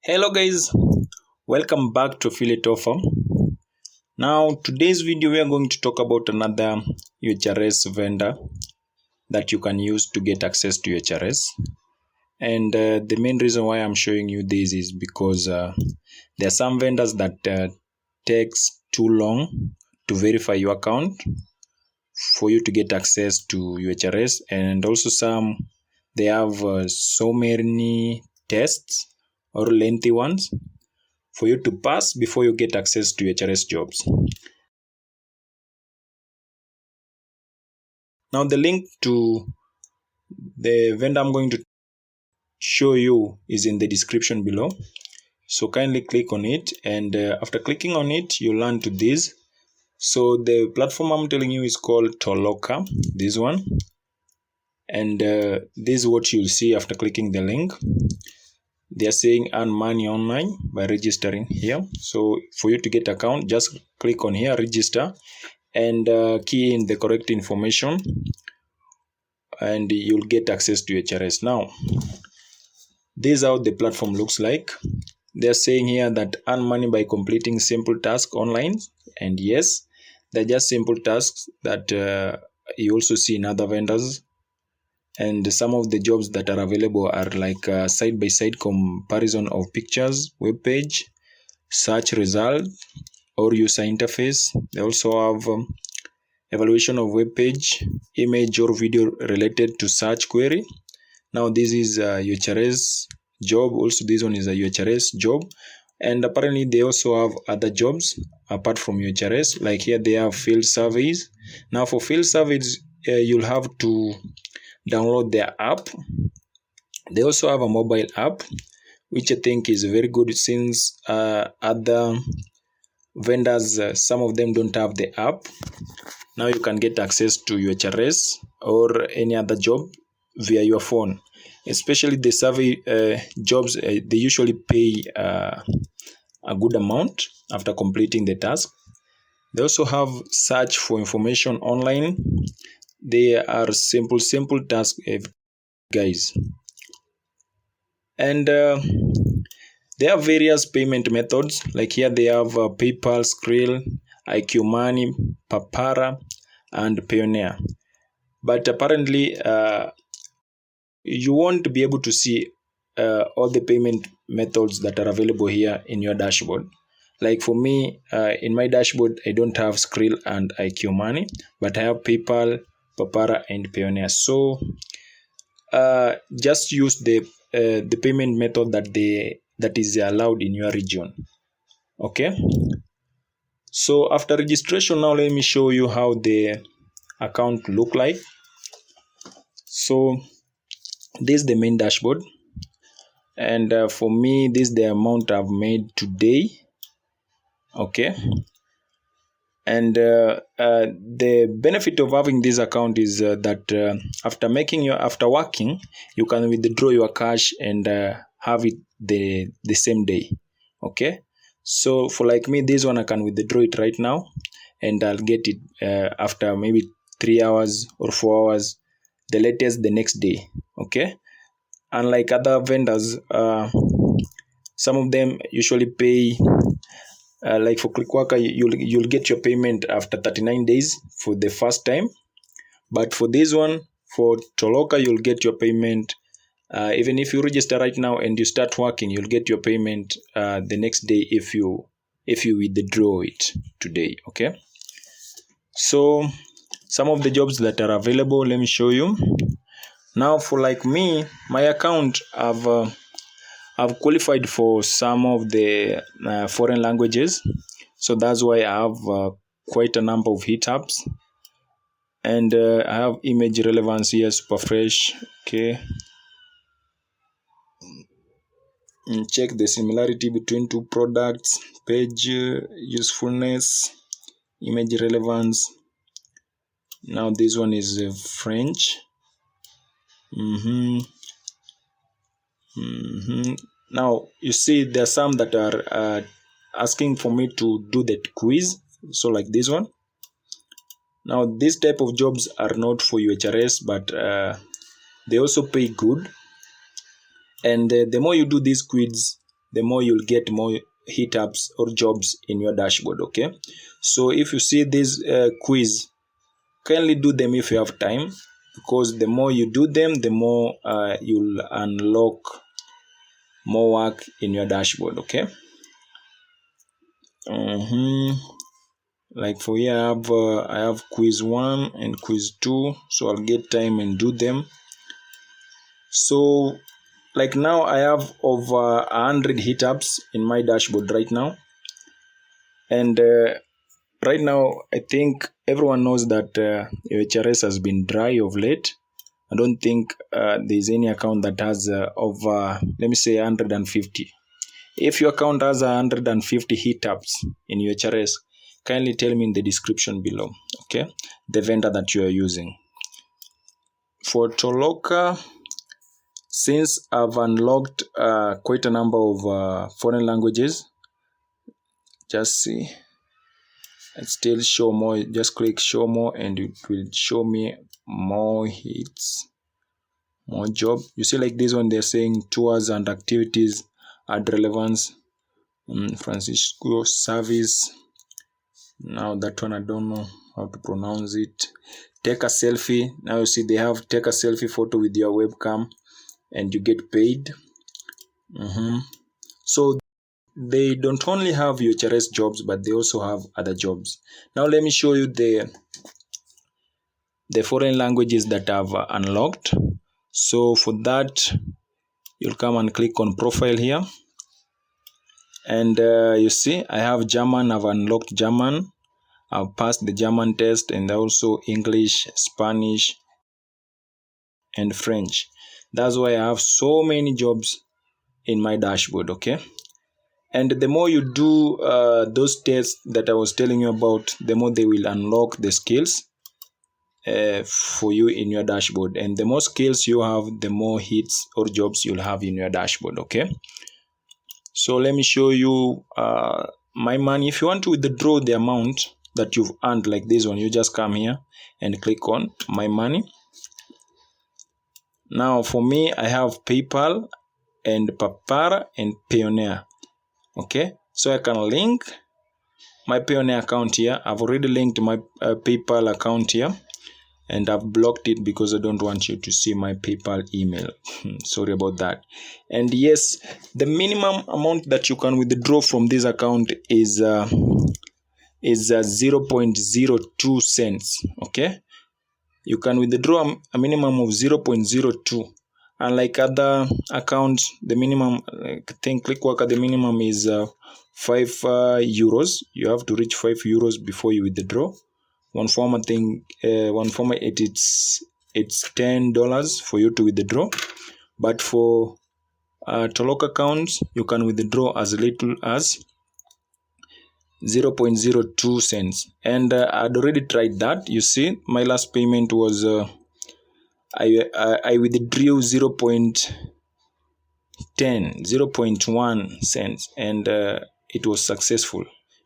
Hello guys, welcome back to Affiliate Offer. Now today's video we are going to talk about another UHRS vendor that you can use to get access to UHRS. And the main reason why I'm showing you this is because there are some vendors that takes too long to verify your account for you to get access to UHRS, and also some they have so many tests or lengthy ones for you to pass before you get access to UHRS jobs. Now the link to the vendor I'm going to show you is in the description below. So kindly click on it, and after clicking on it, you'll learn to this. So the platform I'm telling you is called Toloka, this one. And this is what you'll see after clicking the link. They are saying earn money online by registering here. So for you to get account, just click on here, register, and key in the correct information, and you'll get access to UHRS. Now, this is how the platform looks like. They're saying here that earn money by completing simple tasks online, and yes, they're just simple tasks that you also see in other vendors. And some of the jobs that are available are like side-by-side comparison of pictures, web page, search result, or user interface. They also have evaluation of web page, image or video related to search query. Now this is a UHRS job. Also this one is a UHRS job. And apparently they also have other jobs apart from UHRS. Like here they have field surveys. Now for field surveys, you'll have to download their app. They also have a mobile app, which I think is very good, since other vendors, some of them don't have the app. Now you can get access to UHRS or any other job via your phone. Especially the survey jobs, they usually pay a good amount after completing the task. They also have search for information online. They are simple tasks, guys. And there are various payment methods. Like here they have PayPal, Skrill, IQ Money, Papara, and Pioneer. But apparently you won't be able to see all the payment methods that are available here in your dashboard. Like for me, in my dashboard, I don't have Skrill and IQ Money, but I have PayPal, Papara, and Pioneer. So just use the payment method that is allowed in your region. Okay. So after registration, now let me show you how the account look like. So this is the main dashboard, and for me, this is the amount I've made today. Okay. And the benefit of having this account is that after working, you can withdraw your cash and have it the same day. Okay. So for like me, this one I can withdraw it right now, and I'll get it after maybe 3 hours or 4 hours, the latest the next day. Okay. Unlike other vendors, some of them usually pay. Like for ClickWorker, you'll get your payment after 39 days for the first time. But for this one, for Toloka, you'll get your payment even if you register right now and you start working, you'll get your payment the next day if you withdraw it today. Okay. So some of the jobs that are available, let me show you. Now for like me, my account, I've qualified for some of the foreign languages, so that's why I have quite a number of hit-ups. And I have image relevance here, super fresh. Okay. And check the similarity between two products, page usefulness, image relevance. Now this one is French. Now you see there are some that are asking for me to do that quiz, so like this one. Now this type of jobs are not for UHRS, but they also pay good, and the more you do these quiz, the more you'll get more hit ups or jobs in your dashboard. Okay, so if you see this quiz, kindly do them if you have time, because the more you do them, the more you'll unlock more work in your dashboard. Okay. Like for here, I have quiz 1 and quiz 2, so I'll get time and do them. So like now I have over 100 hit ups in my dashboard right now, and right now I think everyone knows that UHRS has been dry of late. I don't think there's any account that has over, let me say, 150. If your account has 150 hit ups in UHRS, kindly tell me in the description below, okay, the vendor that you are using. For Toloka, since I've unlocked quite a number of foreign languages, just see, it still show more. Just click show more and it will show me more hits, more job. You see, like this one, they're saying tours and activities add relevance. Francisco service. Now that one I don't know how to pronounce it. Take a selfie. Now you see they have take a selfie photo with your webcam and you get paid. So they don't only have UHRS jobs, but they also have other jobs. Now let me show you the foreign languages that I've unlocked. So for that, you'll come and click on profile here, and you see I have German. I've unlocked German. I've passed the German test, and also English, Spanish, and French. That's why I have so many jobs in my dashboard. Okay, and the more you do those tests that I was telling you about, the more they will unlock the skills for you in your dashboard. And the more skills you have, the more hits or jobs you'll have in your dashboard. Okay, so let me show you my money. If you want to withdraw the amount that you've earned, like this one, you just come here and click on my money. Now for me, I have PayPal and Papara and Payoneer. Okay, so I can link my Payoneer account here. I've already linked my PayPal account here, and I've blocked it because I don't want you to see my PayPal email. Sorry about that. And yes, the minimum amount that you can withdraw from this account is 0.02 cents. Okay, you can withdraw a minimum of 0.02. Unlike other accounts, the minimum, I think ClickWorker, the minimum is 5 euros. You have to reach 5 euros before you withdraw. One form, I think, it's $10 for you to withdraw. But for Toloka accounts, you can withdraw as little as 0.02 cents. And I'd already tried that. You see, my last payment was I withdrew 0.1 cents, and it was successful.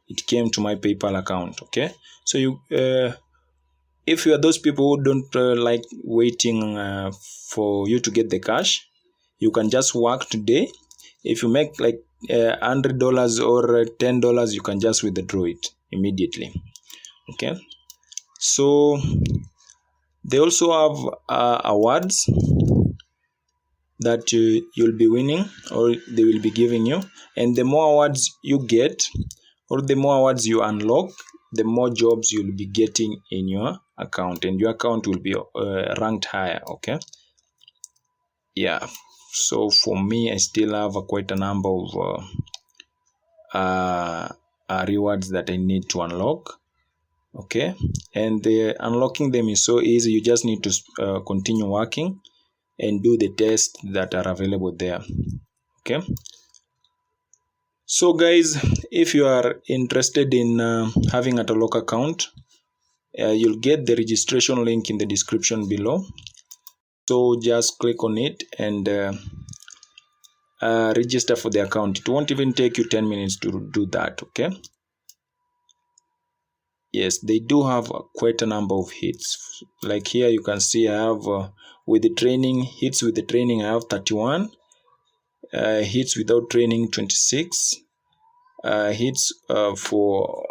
It came to my PayPal account. Okay, so you if you are those people who don't like waiting for you to get the cash, you can just work today. If you make like $100 or $10, you can just withdraw it immediately. Okay, so they also have awards that you'll be winning, or they will be giving you. And the more awards you get, or the more awards you unlock, the more jobs you'll be getting in your account, and your account will be ranked higher. Okay, yeah. So for me, I still have quite a number of rewards that I need to unlock. Okay, and unlocking them is so easy. You just need to continue working and do the tests that are available there. Okay, so guys, if you are interested in having a Toloka account, you'll get the registration link in the description below. So just click on it and register for the account. It won't even take you 10 minutes to do that. Okay, yes, they do have quite a number of hits. Like here you can see I have with the training hits, with the training I have 31, hits without training 26, hits for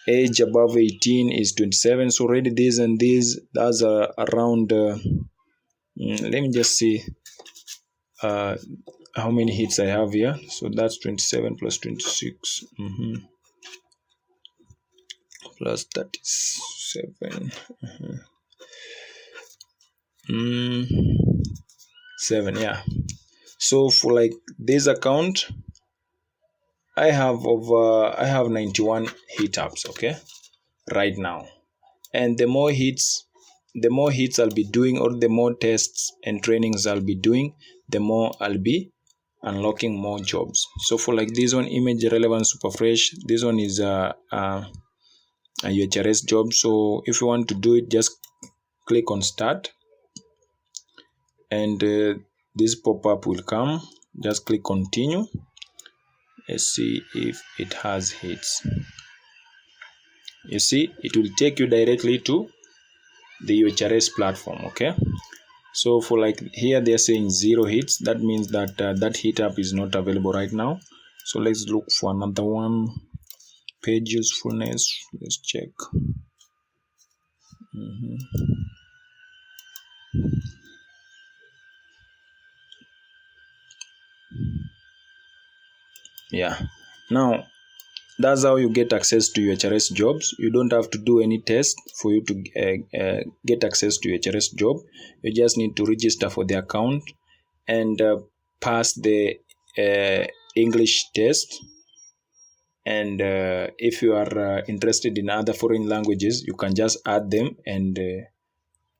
age above 18 is 27. So already these and these, that's around let me just see how many hits I have here. So that's 27 plus 26 plus 37 7, yeah. So for like this account, I have 91 hit ups, okay, right now. And the more hits I'll be doing, or the more tests and trainings I'll be doing, the more I'll be unlocking more jobs. So for like this one, image relevant super fresh, this one is a UHRS job. So if you want to do it, just click on start, and this pop-up will come. Just click continue. Let's see if it has hits. You see, it will take you directly to the UHRS platform. Okay, so for like here they're saying 0 hits. That means that that hit up is not available right now. So let's look for another one. Page usefulness, let's check. Yeah, now that's how you get access to UHRS jobs. You don't have to do any test for you to get access to UHRS job. You just need to register for the account and pass the English test. And if you are interested in other foreign languages, you can just add them, and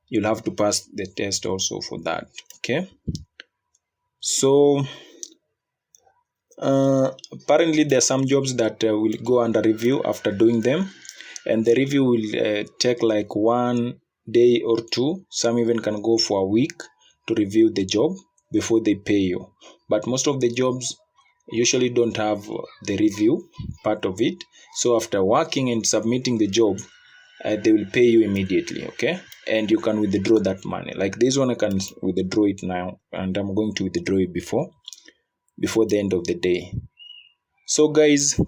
you'll have to pass the test also for that. Okay, so apparently there are some jobs that will go under review after doing them, and the review will take like 1 day or 2. Some even can go for a week to review the job before they pay you. But most of the jobs usually don't have the review part of it. So after working and submitting the job, they will pay you immediately. Okay, and you can withdraw that money. Like this one, I can withdraw it now, and I'm going to withdraw it before the end of the day. So guys,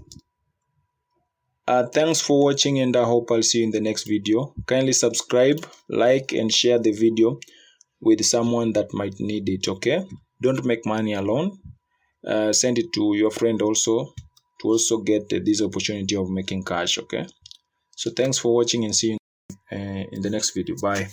thanks for watching, and I hope I'll see you in the next video. Kindly subscribe, like, and share the video with someone that might need it. Okay, don't make money alone. Send it to your friend also, to also get this opportunity of making cash. Okay, so thanks for watching, and see you in the next video. Bye.